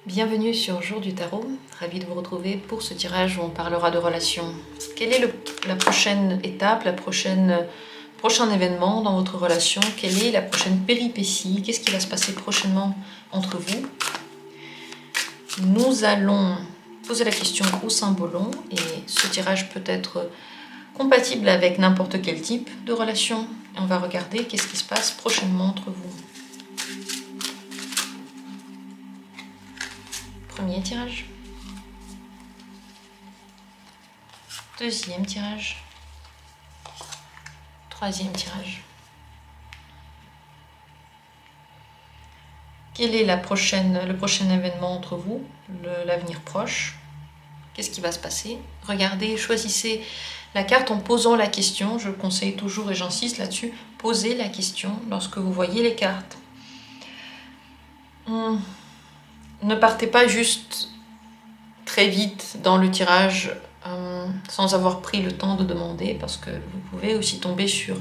Bienvenue sur Jour du Tarot, ravi de vous retrouver pour ce tirage où on parlera de relations. Quelle est la prochaine étape, prochain événement dans votre relation? Quelle est la prochaine péripétie? Qu'est-ce qui va se passer prochainement entre vous? Nous allons poser la question au symbolon et ce tirage peut être compatible avec n'importe quel type de relation. Et on va regarder qu'est-ce qui se passe prochainement entre vous. Premier tirage. Deuxième tirage. Troisième tirage. Quel est le prochain événement entre vous, l'avenir proche? Qu'est-ce qui va se passer? Regardez, choisissez la carte en posant la question. Je le conseille toujours et j'insiste là-dessus. Posez la question lorsque vous voyez les cartes. Ne partez pas juste très vite dans le tirage sans avoir pris le temps de demander, parce que vous pouvez aussi tomber sur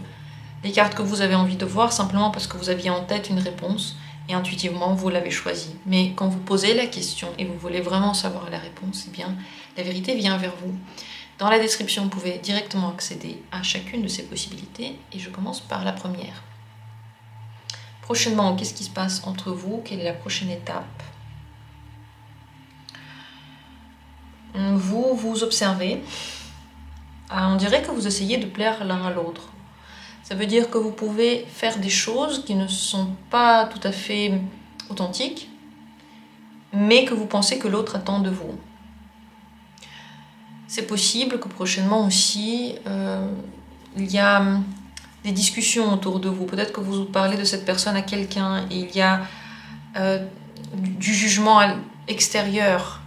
les cartes que vous avez envie de voir simplement parce que vous aviez en tête une réponse et intuitivement vous l'avez choisie. Mais quand vous posez la question et vous voulez vraiment savoir la réponse, eh bien la vérité vient vers vous. Dans la description, vous pouvez directement accéder à chacune de ces possibilités et je commence par la première. Prochainement, qu'est-ce qui se passe entre vous? Quelle est la prochaine étape? Vous vous observez. On dirait que vous essayez de plaire l'un à l'autre. Ça veut dire que vous pouvez faire des choses qui ne sont pas tout à fait authentiques, mais que vous pensez que l'autre attend de vous. C'est possible que prochainement aussi, il y a des discussions autour de vous. Peut-être que vous parlez de cette personne à quelqu'un et il y a du jugement extérieur.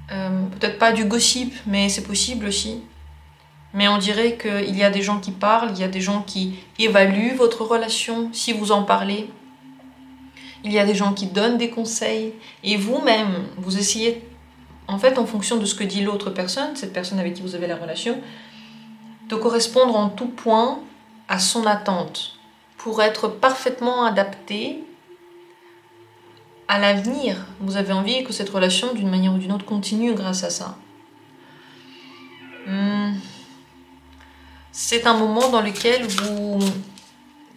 Peut-être pas du gossip, mais c'est possible aussi. Mais on dirait qu'il y a des gens qui parlent, il y a des gens qui évaluent votre relation si vous en parlez. Il y a des gens qui donnent des conseils. Et vous-même, vous essayez, en fait, en fonction de ce que dit l'autre personne, cette personne avec qui vous avez la relation, de correspondre en tout point à son attente pour être parfaitement adapté à l'avenir. Vous avez envie que cette relation, d'une manière ou d'une autre, continue grâce à ça. C'est un moment dans lequel vous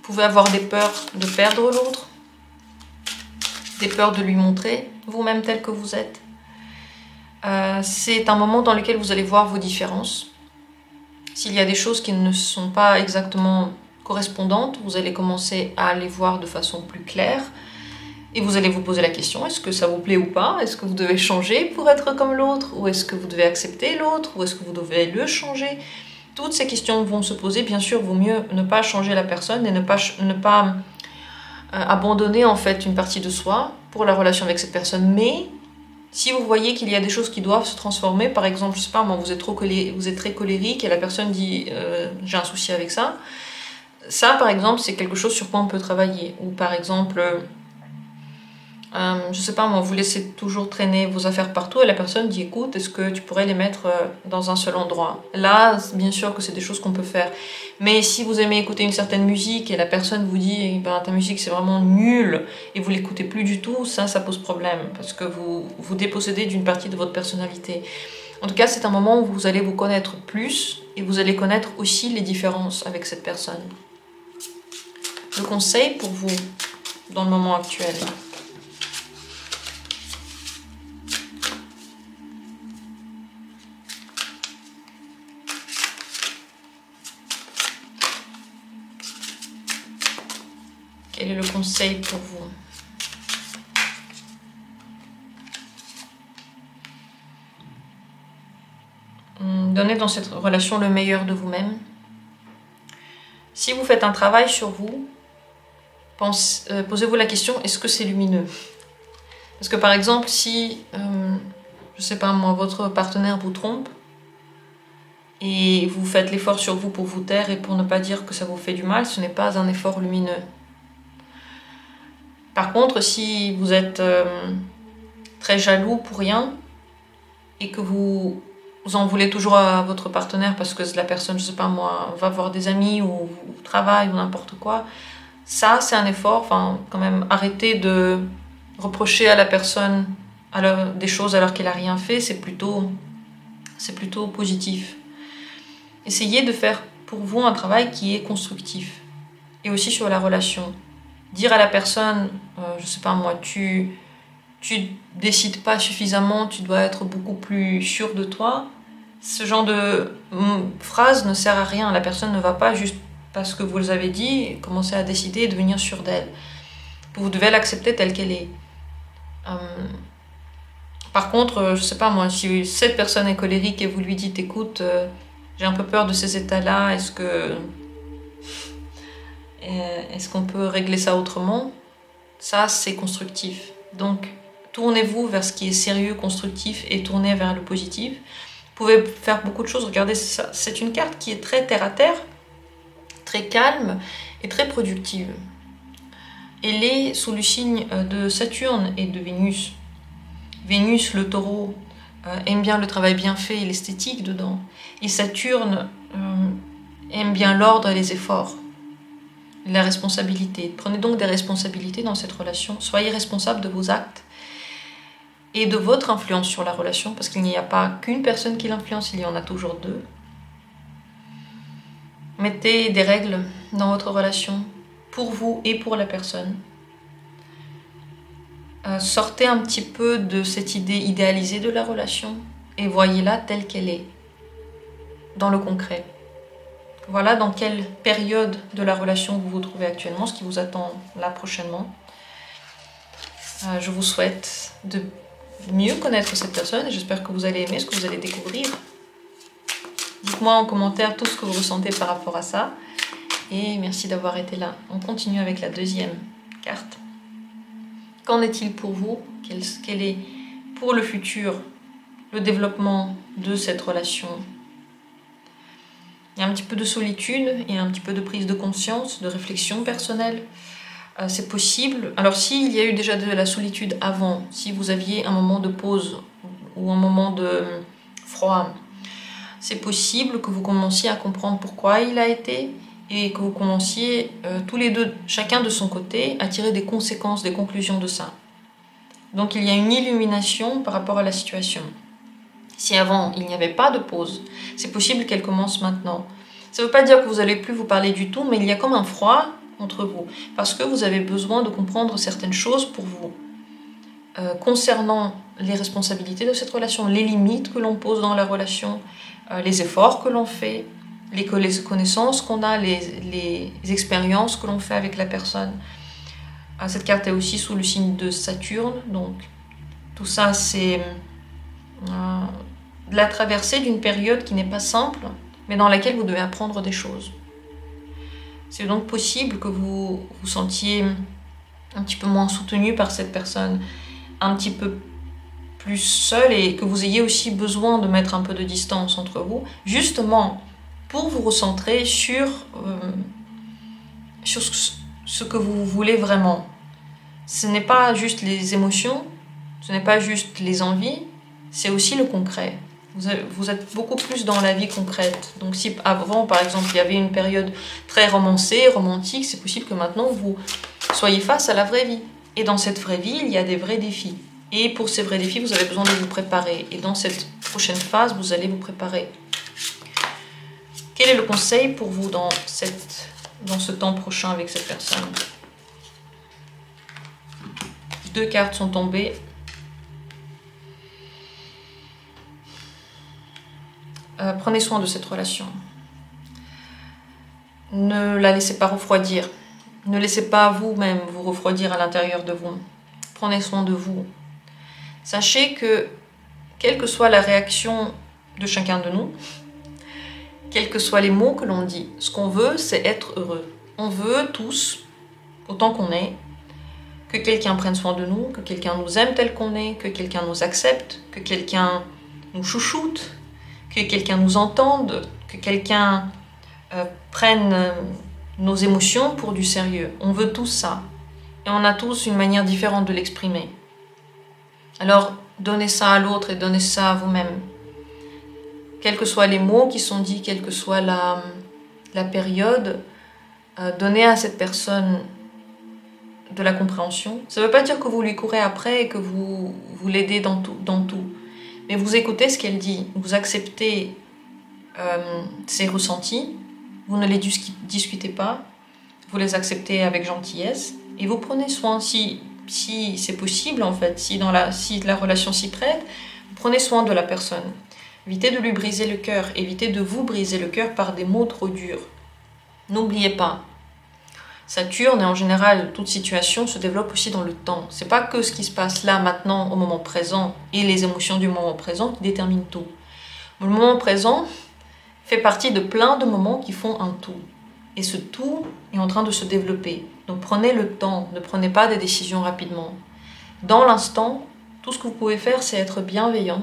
pouvez avoir des peurs de perdre l'autre, des peurs de lui montrer vous-même tel que vous êtes. C'est un moment dans lequel vous allez voir vos différences. S'il y a des choses qui ne sont pas exactement correspondantes, vous allez commencer à les voir de façon plus claire. Et vous allez vous poser la question, est-ce que ça vous plaît ou pas? Est-ce que vous devez changer pour être comme l'autre? Ou est-ce que vous devez accepter l'autre? Ou est-ce que vous devez le changer? Toutes ces questions vont se poser. Bien sûr, vaut mieux ne pas changer la personne et ne pas abandonner en fait une partie de soi pour la relation avec cette personne. Mais si vous voyez qu'il y a des choses qui doivent se transformer, par exemple, je sais pas moi, vous êtes très colérique et la personne dit j'ai un souci avec ça. Ça, par exemple, c'est quelque chose sur quoi on peut travailler. Ou par exemple... je sais pas moi, vous laissez toujours traîner vos affaires partout et la personne dit écoute, est-ce que tu pourrais les mettre dans un seul endroit? Là, bien sûr que c'est des choses qu'on peut faire. Mais si vous aimez écouter une certaine musique et la personne vous dit eh ben, ta musique c'est vraiment nul et vous l'écoutez plus du tout, ça pose problème parce que vous vous dépossédez d'une partie de votre personnalité. En tout cas, c'est un moment où vous allez vous connaître plus et vous allez connaître aussi les différences avec cette personne. Le conseil pour vous dans le moment actuel. Quel est le conseil pour vous? Donnez dans cette relation le meilleur de vous-même. Si vous faites un travail sur vous, posez-vous la question, est-ce que c'est lumineux? Parce que par exemple, si, je sais pas moi, votre partenaire vous trompe, et vous faites l'effort sur vous pour vous taire et pour ne pas dire que ça vous fait du mal, ce n'est pas un effort lumineux. Par contre, si vous êtes très jaloux pour rien et que vous vous en voulez toujours à votre partenaire parce que la personne, je sais pas moi, va voir des amis ou au travail ou n'importe quoi. Ça, c'est un effort. Enfin, quand même, arrêtez de reprocher à la personne des choses alors qu'elle a rien fait. C'est plutôt positif. Essayez de faire pour vous un travail qui est constructif. Et aussi sur la relation. Dire à la personne, je sais pas moi, tu décides pas suffisamment, tu dois être beaucoup plus sûr de toi. Ce genre de phrase ne sert à rien. La personne ne va pas juste parce que vous les avez dit commencer à décider et devenir sûr d'elle. Vous devez l'accepter telle qu'elle est. Par contre, je sais pas moi, si cette personne est colérique et vous lui dites écoute, j'ai un peu peur de ces états-là, est-ce qu'on peut régler ça autrement? Ça, c'est constructif. Donc, tournez-vous vers ce qui est sérieux, constructif et tournez vers le positif. Vous pouvez faire beaucoup de choses. Regardez, c'est une carte qui est très terre-à-terre, très calme et très productive. Elle est sous le signe de Saturne et de Vénus. Vénus, le taureau, aime bien le travail bien fait et l'esthétique dedans. Et Saturne aime bien l'ordre et les efforts. La responsabilité. Prenez donc des responsabilités dans cette relation. Soyez responsable de vos actes et de votre influence sur la relation, parce qu'il n'y a pas qu'une personne qui l'influence, il y en a toujours deux. Mettez des règles dans votre relation, pour vous et pour la personne. Sortez un petit peu de cette idée idéalisée de la relation et voyez-la telle qu'elle est, dans le concret. Voilà dans quelle période de la relation vous vous trouvez actuellement, ce qui vous attend là prochainement. Je vous souhaite de mieux connaître cette personne et j'espère que vous allez aimer ce que vous allez découvrir. Dites-moi en commentaire tout ce que vous ressentez par rapport à ça. Et merci d'avoir été là. On continue avec la deuxième carte. Qu'en est-il pour vous? Quel est pour le futur le développement de cette relation? Il y a un petit peu de solitude, il y a un petit peu de prise de conscience, de réflexion personnelle. C'est possible. Alors s'il y a eu déjà de la solitude avant, si vous aviez un moment de pause ou un moment de froid, c'est possible que vous commenciez à comprendre pourquoi il a été et que vous commenciez tous les deux, chacun de son côté, à tirer des conséquences, des conclusions de ça. Donc il y a une illumination par rapport à la situation. Si avant il n'y avait pas de pause, c'est possible qu'elle commence maintenant. Ça ne veut pas dire que vous n'allez plus vous parler du tout, mais il y a comme un froid entre vous, parce que vous avez besoin de comprendre certaines choses pour vous. Concernant les responsabilités de cette relation, les limites que l'on pose dans la relation, les efforts que l'on fait, les connaissances qu'on a, les expériences que l'on fait avec la personne. Cette carte est aussi sous le signe de Saturne, donc tout ça c'est la traversée d'une période qui n'est pas simple, mais dans laquelle vous devez apprendre des choses. C'est donc possible que vous vous sentiez un petit peu moins soutenu par cette personne, un petit peu plus seul et que vous ayez aussi besoin de mettre un peu de distance entre vous, justement pour vous recentrer sur ce que vous voulez vraiment. Ce n'est pas juste les émotions, ce n'est pas juste les envies, c'est aussi le concret. Vous êtes beaucoup plus dans la vie concrète. Donc si avant, par exemple, il y avait une période très romancée, romantique, c'est possible que maintenant vous soyez face à la vraie vie. Et dans cette vraie vie, il y a des vrais défis. Et pour ces vrais défis, vous avez besoin de vous préparer. Et dans cette prochaine phase, vous allez vous préparer. Quel est le conseil pour vous dans ce temps prochain avec cette personne? 2 cartes sont tombées. Prenez soin de cette relation. Ne la laissez pas refroidir. Ne laissez pas vous-même vous refroidir à l'intérieur de vous. Prenez soin de vous. Sachez que, quelle que soit la réaction de chacun de nous, quels que soient les mots que l'on dit, ce qu'on veut, c'est être heureux. On veut tous, autant qu'on est, que quelqu'un prenne soin de nous, que quelqu'un nous aime tel qu'on est, que quelqu'un nous accepte, que quelqu'un nous chouchoute, que quelqu'un nous entende, que quelqu'un prenne nos émotions pour du sérieux. On veut tous ça. Et on a tous une manière différente de l'exprimer. Alors, donnez ça à l'autre et donnez ça à vous-même. quels que soient les mots qui sont dits, quelle que soit la période, donnez à cette personne de la compréhension. Ça ne veut pas dire que vous lui courez après et que vous l'aidez dans tout. Mais vous écoutez ce qu'elle dit, vous acceptez ses ressentis, vous ne les discutez pas, vous les acceptez avec gentillesse et vous prenez soin, si c'est possible en fait, si la relation s'y prête, vous prenez soin de la personne. Évitez de lui briser le cœur, évitez de vous briser le cœur par des mots trop durs. N'oubliez pas, Saturne et en général toute situation se développe aussi dans le temps. C'est pas que ce qui se passe là, maintenant, au moment présent et les émotions du moment présent qui déterminent tout. Le moment présent fait partie de plein de moments qui font un tout. Et ce tout est en train de se développer. Donc prenez le temps, ne prenez pas des décisions rapidement. Dans l'instant, tout ce que vous pouvez faire, c'est être bienveillant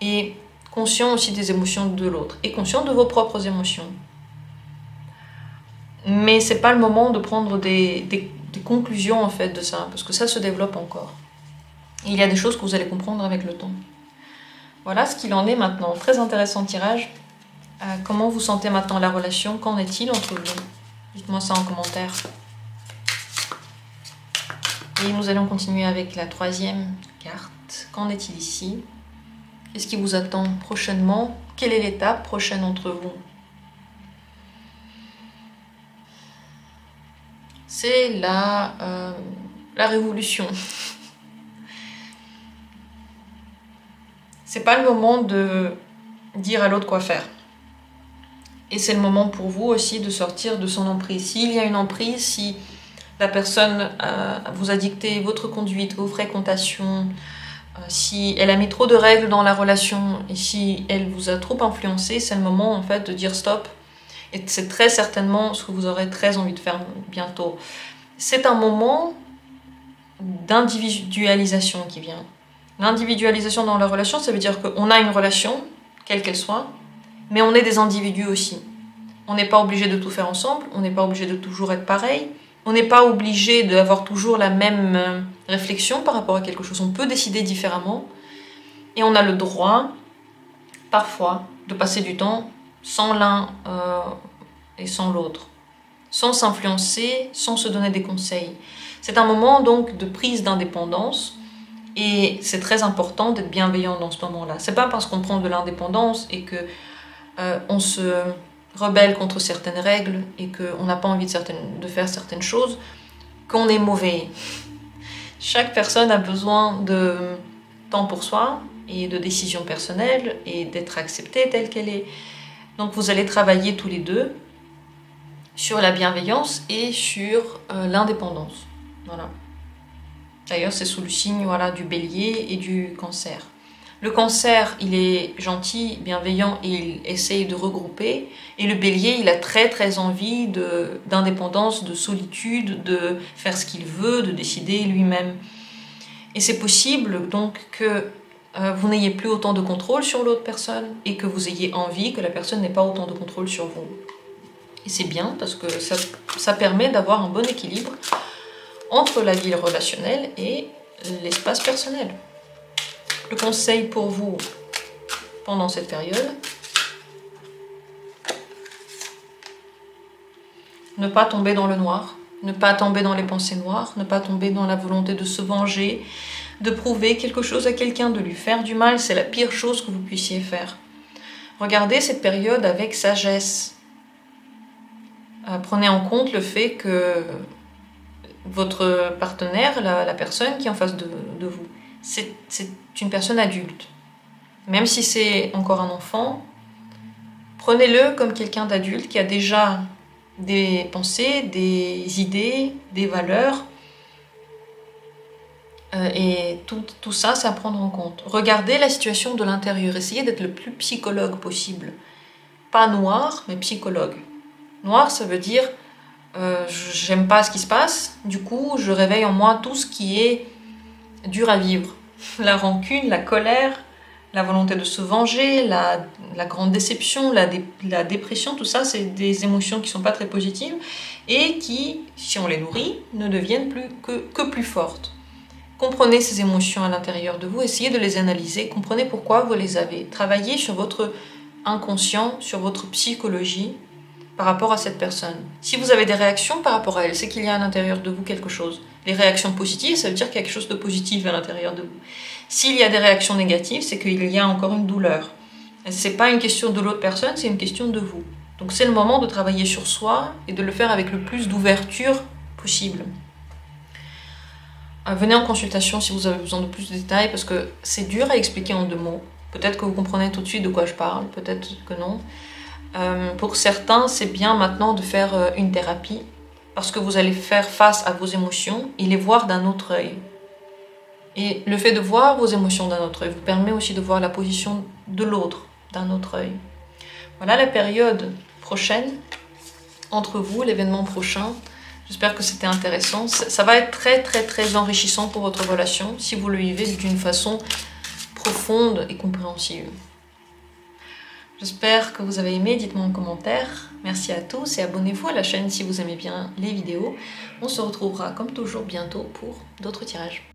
et conscient aussi des émotions de l'autre et conscient de vos propres émotions. Mais c'est pas le moment de prendre des conclusions en fait de ça, parce que ça se développe encore. Et il y a des choses que vous allez comprendre avec le temps. Voilà ce qu'il en est maintenant. Très intéressant tirage. Comment vous sentez maintenant la relation? Qu'en est-il entre vous? Dites-moi ça en commentaire. Et nous allons continuer avec la troisième carte. Qu'en est-il ici? Qu'est-ce qui vous attend prochainement? Quelle est l'étape prochaine entre vous? C'est la révolution. C'est pas le moment de dire à l'autre quoi faire. Et c'est le moment pour vous aussi de sortir de son emprise. S'il y a une emprise, si la personne vous a dicté votre conduite, vos fréquentations, si elle a mis trop de règles dans la relation et si elle vous a trop influencé, c'est le moment en fait de dire stop. Et c'est très certainement ce que vous aurez très envie de faire bientôt. C'est un moment d'individualisation qui vient. L'individualisation dans la relation, ça veut dire qu'on a une relation, quelle qu'elle soit, mais on est des individus aussi. On n'est pas obligé de tout faire ensemble, on n'est pas obligé de toujours être pareil, on n'est pas obligé d'avoir toujours la même réflexion par rapport à quelque chose. On peut décider différemment et on a le droit, parfois, de passer du temps sans l'un et sans l'autre, sans s'influencer, sans se donner des conseils. C'est un moment donc de prise d'indépendance et c'est très important d'être bienveillant dans ce moment-là. C'est pas parce qu'on prend de l'indépendance et que on se rebelle contre certaines règles et qu'on n'a pas envie de faire certaines choses qu'on est mauvais. Chaque personne a besoin de temps pour soi et de décisions personnelles et d'être acceptée telle qu'elle est. Donc vous allez travailler tous les deux sur la bienveillance et sur l'indépendance. Voilà. D'ailleurs, c'est sous le signe du bélier et du cancer. Le cancer, il est gentil, bienveillant et il essaye de regrouper. Et le bélier, il a très très envie d'indépendance, de solitude, de faire ce qu'il veut, de décider lui-même. Et c'est possible donc que vous n'ayez plus autant de contrôle sur l'autre personne et que vous ayez envie que la personne n'ait pas autant de contrôle sur vous. Et c'est bien parce que ça permet d'avoir un bon équilibre entre la vie relationnelle et l'espace personnel. Le conseil pour vous pendant cette période, ne pas tomber dans le noir, ne pas tomber dans les pensées noires, ne pas tomber dans la volonté de se venger, de prouver quelque chose à quelqu'un, de lui faire du mal, c'est la pire chose que vous puissiez faire. Regardez cette période avec sagesse. Prenez en compte le fait que votre partenaire, la personne qui est en face de vous, c'est une personne adulte. Même si c'est encore un enfant, prenez-le comme quelqu'un d'adulte qui a déjà des pensées, des idées, des valeurs. Et tout ça, c'est à prendre en compte. Regardez la situation de l'intérieur. Essayez d'être le plus psychologue possible. Pas noir, mais psychologue. Noir, ça veut dire j'aime pas ce qui se passe. Du coup, je réveille en moi tout ce qui est dur à vivre. La rancune, la colère, la volonté de se venger, la grande déception, la dépression, tout ça, c'est des émotions qui sont pas très positives et qui, si on les nourrit, ne deviennent plus que plus fortes. Comprenez ces émotions à l'intérieur de vous, essayez de les analyser, comprenez pourquoi vous les avez. Travaillez sur votre inconscient sur votre psychologie par rapport à cette personne. Si vous avez des réactions par rapport à elle, c'est qu'il y a à l'intérieur de vous quelque chose. Les réactions positives, ça veut dire qu'il y a quelque chose de positif à l'intérieur de vous. S'il y a des réactions négatives, c'est qu'il y a encore une douleur. C'est pas une question de l'autre personne, c'est une question de vous. Donc c'est le moment de travailler sur soi et de le faire avec le plus d'ouverture possible. Venez en consultation si vous avez besoin de plus de détails, parce que c'est dur à expliquer en 2 mots. Peut-être que vous comprenez tout de suite de quoi je parle, peut-être que non. Pour certains, c'est bien maintenant de faire une thérapie, parce que vous allez faire face à vos émotions et les voir d'un autre œil. Et le fait de voir vos émotions d'un autre œil vous permet aussi de voir la position de l'autre d'un autre œil. Voilà la période prochaine entre vous, l'événement prochain. J'espère que c'était intéressant. Ça va être très très très enrichissant pour votre relation si vous le vivez d'une façon profonde et compréhensive. J'espère que vous avez aimé, dites-moi en commentaire. Merci à tous et abonnez-vous à la chaîne si vous aimez bien les vidéos. On se retrouvera comme toujours bientôt pour d'autres tirages.